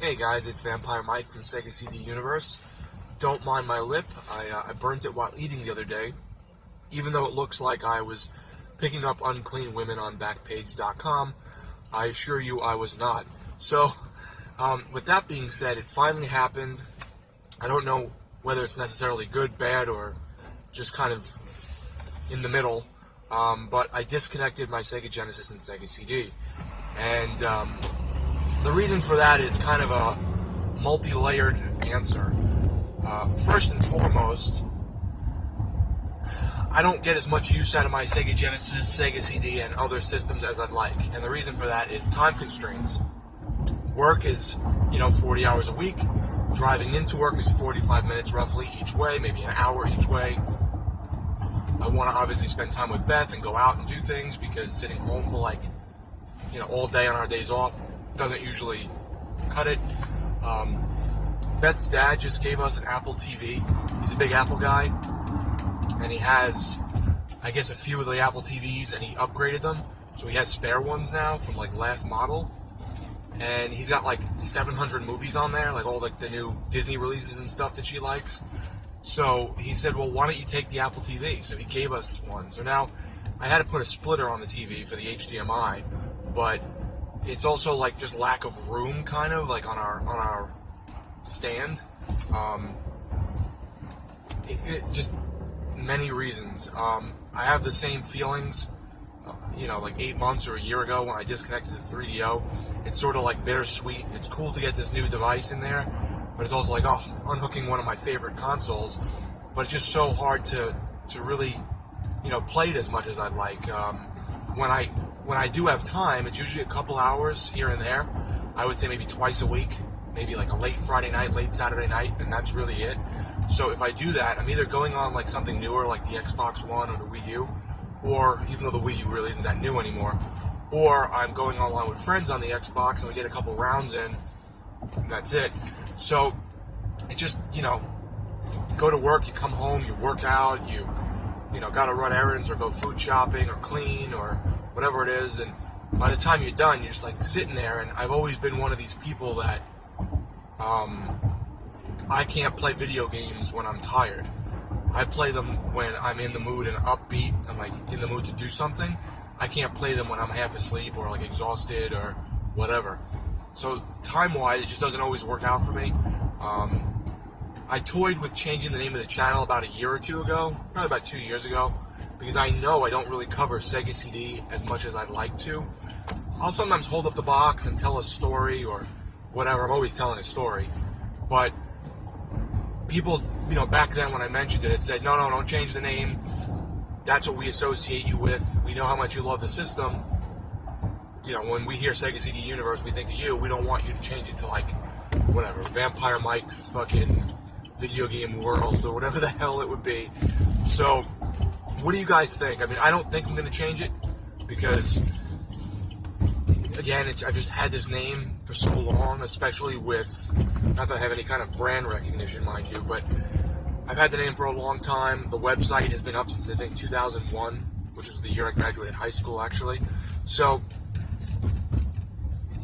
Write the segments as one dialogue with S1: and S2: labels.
S1: Hey guys, it's Vampire Mike from Sega CD Universe. Don't mind my lip. I burnt it while eating the other day. Even though it looks like I was picking up unclean women on Backpage.com, I assure you I was not. So, with that being said, it finally happened. I don't know whether it's necessarily good, bad, or just kind of in the middle, but I disconnected my Sega Genesis and Sega CD. And the reason for that is kind of a multi-layered answer. First and foremost, I don't get as much use out of my Sega Genesis, Sega CD, and other systems as I'd like. And the reason for that is time constraints. Work is, 40 hours a week. Driving into work is 45 minutes roughly each way, maybe an hour each way. I want to obviously spend time with Beth and go out and do things because sitting home for all day on our days off doesn't usually cut it. Beth's dad just gave us an Apple TV. He's a big Apple guy, and he has, I guess, a few of the Apple TVs, and he upgraded them, so he has spare ones now from last model, and he's got 700 movies on there, all the new Disney releases and stuff that she likes. So he said, well, why don't you take the Apple TV? So he gave us one. So now I had to put a splitter on the TV for the HDMI, but it's also just lack of room, kind of on our stand. Just many reasons. I have the same feelings, 8 months or a year ago when I disconnected the 3DO. It's sort of bittersweet. It's cool to get this new device in there, but it's also unhooking one of my favorite consoles. But it's just so hard to really, play it as much as I'd like. When I do have time, it's usually a couple hours here and there. I would say maybe twice a week, maybe a late Friday night, late Saturday night, and that's really it. So if I do that, I'm either going on something newer like the Xbox One or the Wii U, or even though the Wii U really isn't that new anymore, or I'm going online with friends on the Xbox and we get a couple rounds in, and that's it. So it just, you go to work, you come home, you work out, you got to run errands or go food shopping or clean or whatever it is, and by the time you're done, you're just sitting there. And I've always been one of these people that I can't play video games when I'm tired. I play them when I'm in the mood and upbeat. I'm in the mood to do something. I can't play them when I'm half asleep or exhausted or whatever. So time-wise, it just doesn't always work out for me. I toyed with changing the name of the channel about a year or two ago, probably about 2 years ago, because I know I don't really cover Sega CD as much as I'd like to. I'll sometimes hold up the box and tell a story or whatever. I'm always telling a story. But people, back then when I mentioned it, it said, no, don't change the name. That's what we associate you with. We know how much you love the system. When we hear Sega CD Universe, we think of you. We don't want you to change it to whatever, Vampire Mike's fucking video game world or whatever the hell it would be. So, what do you guys think? I don't think I'm going to change it because, again, I've just had this name for so long, especially with, not that I have any kind of brand recognition, mind you, but I've had the name for a long time. The website has been up since, I think, 2001, which was the year I graduated high school, actually. So,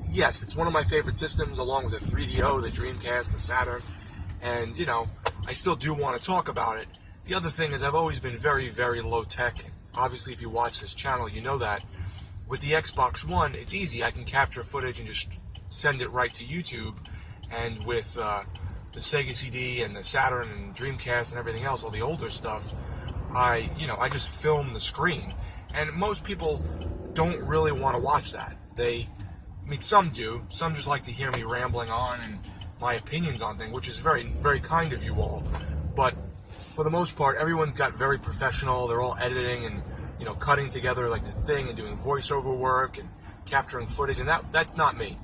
S1: yes, it's one of my favorite systems, along with the 3DO, the Dreamcast, the Saturn, and, I still do want to talk about it. The other thing is I've always been very, very low-tech. Obviously, if you watch this channel, you know that. With the Xbox One, it's easy. I can capture footage and just send it right to YouTube. And with the Sega CD and the Saturn and Dreamcast and everything else, all the older stuff, I just film the screen. And most people don't really want to watch that. Some do. Some just like to hear me rambling on and my opinions on things, which is very, very kind of you all. But for the most part, everyone's got very professional. They're all editing and, cutting together this thing and doing voiceover work and capturing footage. And that's not me.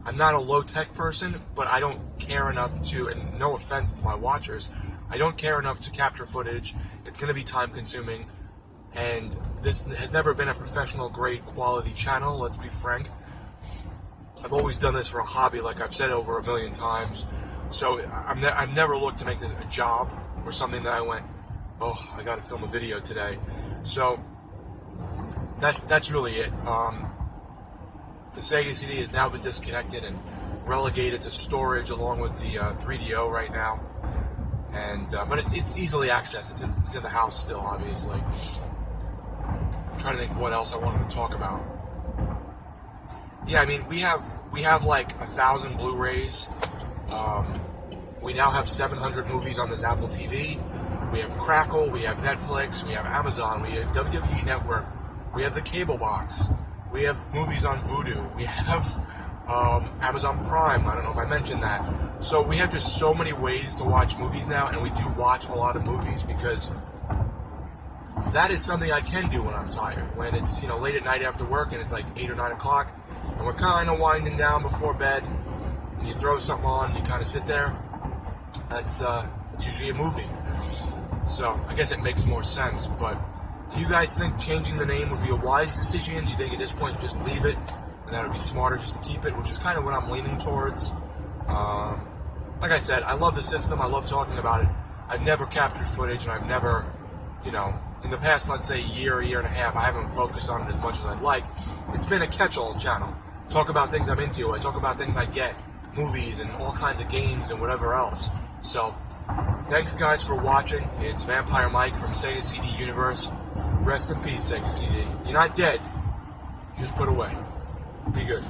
S1: I'm not a low-tech person, but I don't care enough to, and no offense to my watchers, I don't care enough to capture footage. It's going to be time-consuming. And this has never been a professional-grade quality channel, let's be frank. I've always done this for a hobby, like I've said over a million times. So I've never looked to make this a job or something that I went, oh, I got to film a video today. So that's really it. The Sega CD has now been disconnected, and relegated to storage along with the 3DO right now. And but it's easily accessed. It's in the house still, obviously. I'm trying to think what else I wanted to talk about. Yeah, I mean we have like 1,000 Blu-rays. We now have 700 movies on this Apple TV. We have Crackle, we have Netflix, we have Amazon, we have WWE Network, we have the cable box, we have movies on Vudu, we have Amazon Prime. I don't know if I mentioned that. So we have just so many ways to watch movies now, and we do watch a lot of movies because that is something I can do when I'm tired. When it's, you know, late at night after work and it's like 8 or 9 o'clock, and we're kind of winding down before bed, and you throw something on and you kind of sit there, that's usually a movie. So I guess it makes more sense. But do you guys think changing the name would be a wise decision? Do you think at this point just leave it and that would be smarter just to keep it, which is kind of what I'm leaning towards? Like I said, I love the system. I love talking about it. I've never captured footage, and I've never, you know, in the past, let's say, year and a half, I haven't focused on it as much as I'd like. It's been a catch-all channel. Talk about things I'm into. I talk about things I get, movies and all kinds of games and whatever else. So, thanks guys for watching. It's Vampire Mike from Sega CD Universe. Rest in peace, Sega CD. You're not dead. You just put away. Be good.